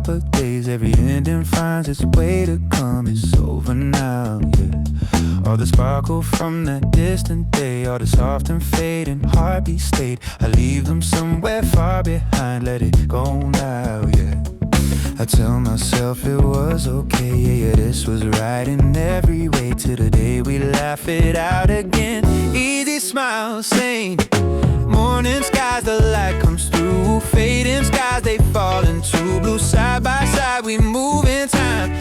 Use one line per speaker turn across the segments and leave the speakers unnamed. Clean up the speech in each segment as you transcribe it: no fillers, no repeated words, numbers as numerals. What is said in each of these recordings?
proper days. Every ending finds its way to come. It's over now, yeah. All the sparkle from that distant day, all the soft and fading heartbeat state, I leave them somewhere far behind. Let it go now, yeah. I tell myself it was okay, yeah, this was right in every way. Till the day we laugh it out again. Easy smile, sane. Morning skies, the light comes through. Fading skies, they fall into blue. Side by side, we move in time.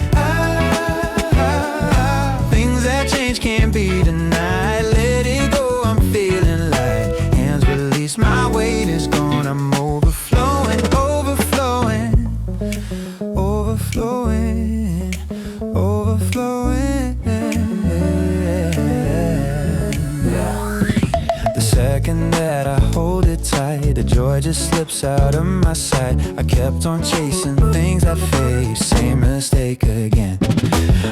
Things that change can't be denied. Let it go, I'm feeling light. Hands release, my weight is gone. I'm overflowing, overflowing, overflowing, overflowing. The second that I hold it tight, the joy just slips out of my sight. I kept on chasing things that fade, same mistake again.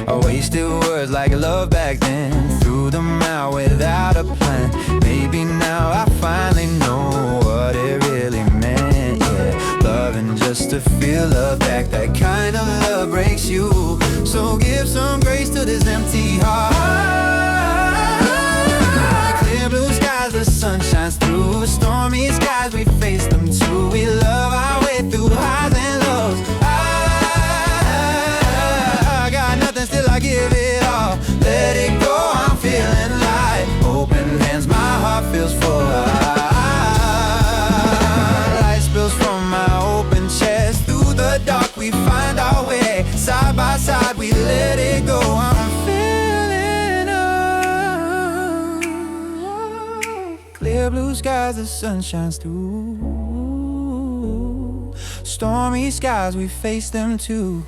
I wasted words like love back then, threw them out without a plan. Maybe now I finally know what it really meant, yeah. Loving just to feel love back, that kind of love breaks you. So give some grace to this empty heart. Clear blue skies, the sun shines through. Stormy skies, we face them too. We love our way through highs and lows. I got nothing, still I give it all. Let it go, I'm feeling light. Open hands, my heart feels full. Light spills from my open chest. Through the dark we find our way. Side by side we let it go. I'm feeling up. Clear blue skies, the sun shines through. Stormy skies, we face them too.